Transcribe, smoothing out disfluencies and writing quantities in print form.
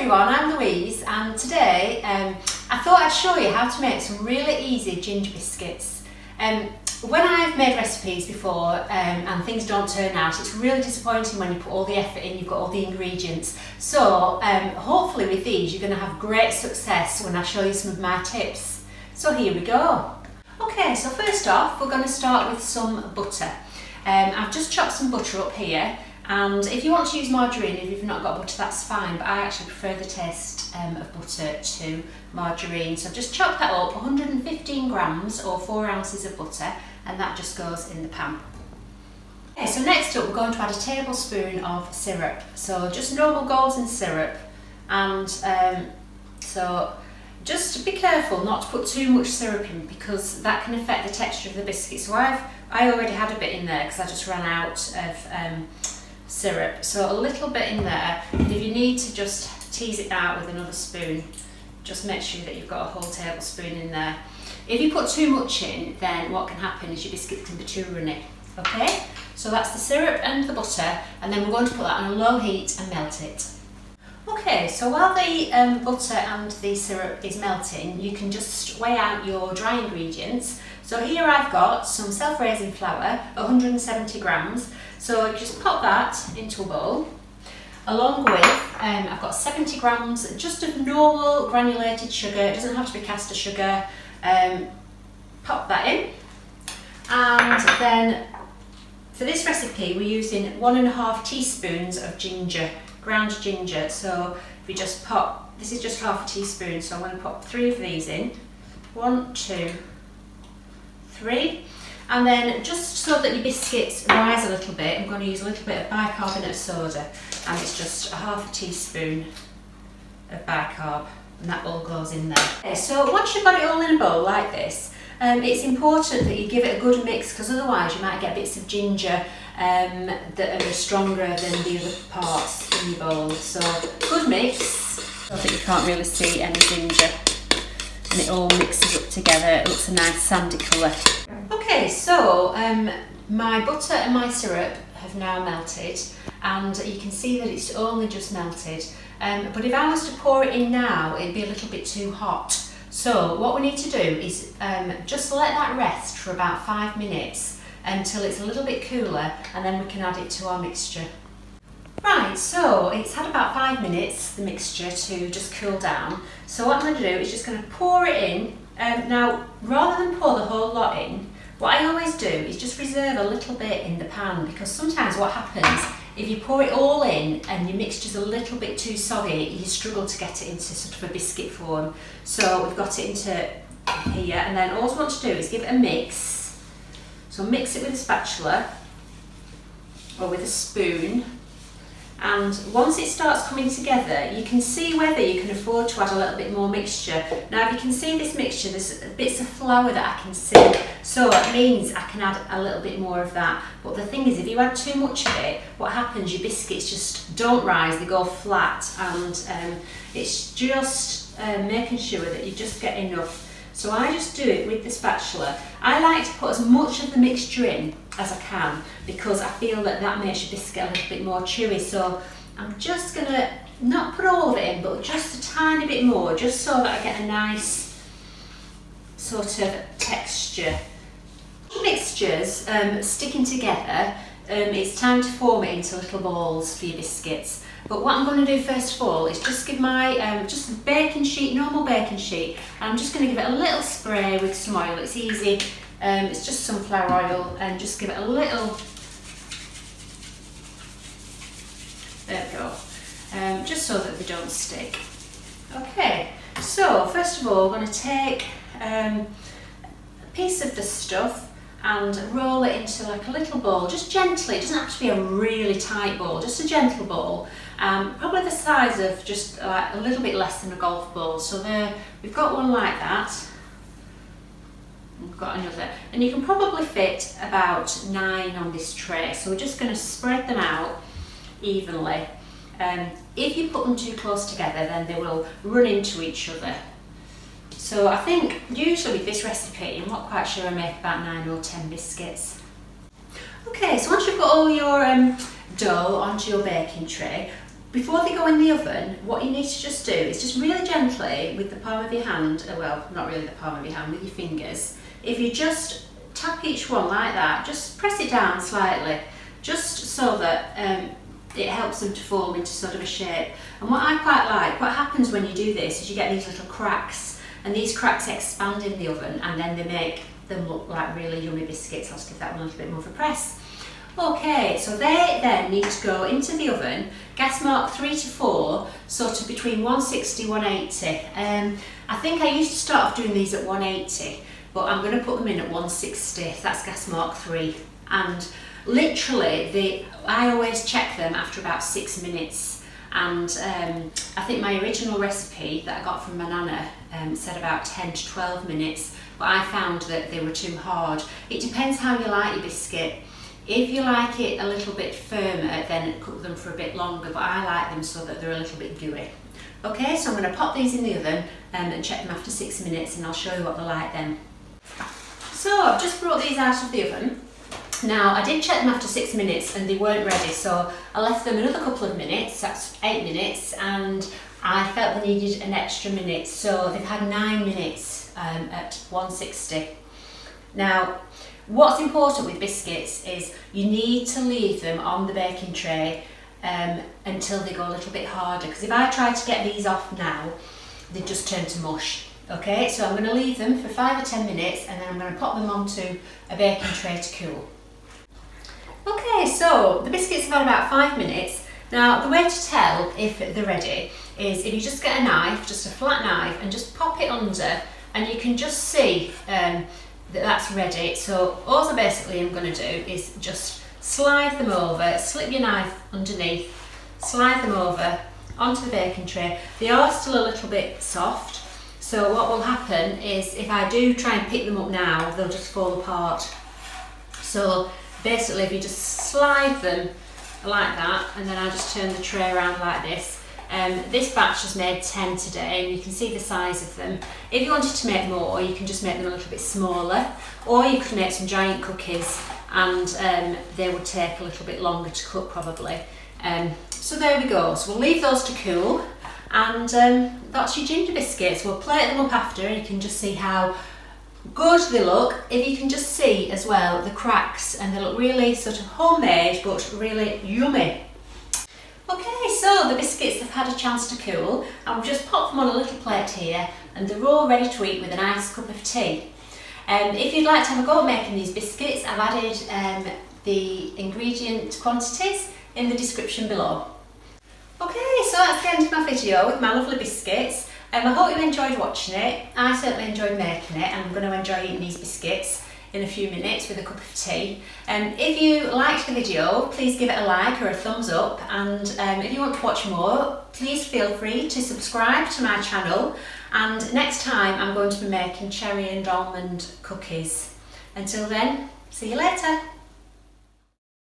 everyone, I'm Louise, and today I thought I'd show you how to make some really easy ginger biscuits. When I've made recipes before and things don't turn out, it's really disappointing when you put all the effort in, you've got all the ingredients. So hopefully with these you're going to have great success when I show you some of my tips. So here we go. Okay, so first off we're going to start with some butter. I've just chopped some butter up here. And if you want to use margarine, if you've not got butter, that's fine, but I actually prefer the taste of butter to margarine. So I've just chopped that up, 115 grams or 4 ounces of butter, and that just goes in the pan. Okay, so next up we're going to add a tablespoon of syrup. So just normal golden syrup, and so just be careful not to put too much syrup in because that can affect the texture of the biscuit. So I already had a bit in there because I just ran out of syrup, so a little bit in there, and if you need to just tease it out with another spoon, just make sure that you've got a whole tablespoon in there. If you put too much in, then what can happen is your biscuit can be too runny. Okay, so that's the syrup and the butter, and then we're going to put that on a low heat and melt it. Okay, so while the butter and the syrup is melting, you can just weigh out your dry ingredients. So here I've got some self-raising flour, 170 grams. So just pop that into a bowl, along with, I've got 70 grams just of normal granulated sugar. It doesn't have to be caster sugar. Pop that in. And then for this recipe, we're using 1.5 teaspoons of ginger, ground ginger. So if you just pop, this is just half a teaspoon, so I'm going to pop 3 of these in. 1, 2, 3. And then just so that your biscuits rise a little bit, I'm going to use a little bit of bicarbonate soda, and it's just a half a teaspoon of bicarb, and that all goes in there. Okay, so once you've got it all in a bowl like this, it's important that you give it a good mix, because otherwise you might get bits of ginger that are stronger than the other parts in your bowl. So good mix, so that you can't really see any ginger, and it all mixes up together. It looks a nice sandy colour. Okay, so my butter and my syrup have now melted, and you can see that it's only just melted. But if I was to pour it in now, it'd be a little bit too hot. So what we need to do is just let that rest for about 5 minutes until it's a little bit cooler, and then we can add it to our mixture. Right, so it's had about 5 minutes, the mixture, to just cool down. So what I'm going to do is just going to pour it in. Now, rather than pour the whole lot in, what I always do is just reserve a little bit in the pan, because sometimes what happens, if you pour it all in and your mixture's a little bit too soggy, you struggle to get it into sort of a biscuit form. So we've got it into here, and then all we want to do is give it a mix. So mix it with a spatula or with a spoon. And once it starts coming together, you can see whether you can afford to add a little bit more mixture. Now, if you can see this mixture, there's bits of flour that I can see, so it means I can add a little bit more of that. But the thing is, if you add too much of it, what happens, your biscuits just don't rise, they go flat, and it's just making sure that you just get enough. So I just do it with the spatula. I like to put as much of the mixture in as I can, because I feel that that makes your biscuit a little bit more chewy. So I'm just going to not put all of it in, but just a tiny bit more, just so that I get a nice sort of texture. Mixtures sticking together, it's time to form it into little balls for your biscuits. But what I'm going to do first of all is just give my just a baking sheet, normal baking sheet, and I'm just going to give it a little spray with some oil. It's easy, it's just sunflower oil, and just give it a little, there we go, just so that they don't stick. Okay, so first of all we're going to take a piece of the stuff and roll it into like a little ball, just gently. It doesn't have to be a really tight ball, just a gentle ball, probably the size of just like a little bit less than a golf ball. So there, we've got one like that, we've got another, and you can probably fit about 9 on this tray. So we're just going to spread them out evenly. If you put them too close together, then they will run into each other. So I think usually with this recipe, I'm not quite sure, I make about 9 or 10 biscuits. Okay, so once you've got all your dough onto your baking tray, before they go in the oven, what you need to just do is just really gently with the palm of your hand, well, not really the palm of your hand, with your fingers, if you just tap each one like that, just press it down slightly, just so that it helps them to form into sort of a shape. And what I quite like, what happens when you do this is you get these little cracks, and these cracks expand in the oven and then they make them look like really yummy biscuits. I'll just give that one a little bit more of a press. Okay, so they then need to go into the oven, gas mark 3 to 4, sort of between 160 180. I think I used to start off doing these at 180, but I'm going to put them in at 160, that's gas mark 3. And literally, I always check them after about 6 minutes. And I think my original recipe that I got from my nana said about 10 to 12 minutes, but I found that they were too hard. It depends how you like your biscuit. If you like it a little bit firmer, then cook them for a bit longer, but I like them so that they're a little bit gooey. Okay, so I'm going to pop these in the oven and check them after 6 minutes, and I'll show you what they're like then. So I've just brought these out of the oven. Now, I did check them after 6 minutes and they weren't ready, so I left them another couple of minutes, that's 8 minutes, and I felt they needed an extra minute, so they've had 9 minutes at 160. Now, what's important with biscuits is you need to leave them on the baking tray until they go a little bit harder, because if I try to get these off now, they just turn to mush. Okay, so I'm going to leave them for 5 or 10 minutes and then I'm going to pop them onto a baking tray to cool. Okay, so the biscuits have had about 5 minutes. Now, the way to tell if they're ready is if you just get a knife, just a flat knife, and just pop it under, and you can just see that that's ready. So all I basically am going to do is just slide them over, slip your knife underneath, slide them over onto the baking tray. They are still a little bit soft, so what will happen is if I do try and pick them up now, they'll just fall apart. So basically, if you just slide them like that, and then I just turn the tray around like this. This batch has made 10 today, and you can see the size of them. If you wanted to make more, you can just make them a little bit smaller, or you could make some giant cookies, and they would take a little bit longer to cook probably. So there we go. So we'll leave those to cool, and that's your ginger biscuits. We'll plate them up after, and you can just see how good they look. If you can just see as well the cracks, and they look really sort of homemade but really yummy. Okay, so the biscuits have had a chance to cool, and we've just popped them on a little plate here, and they're all ready to eat with a nice cup of tea. If you'd like to have a go at making these biscuits, I've added the ingredient quantities in the description below. Okay, so that's the end of my video with my lovely biscuits. I hope you enjoyed watching it. I certainly enjoyed making it, and I'm going to enjoy eating these biscuits in a few minutes with a cup of tea. If you liked the video, please give it a like or a thumbs up, and if you want to watch more, please feel free to subscribe to my channel, and next time I'm going to be making cherry and almond cookies. Until then, see you later.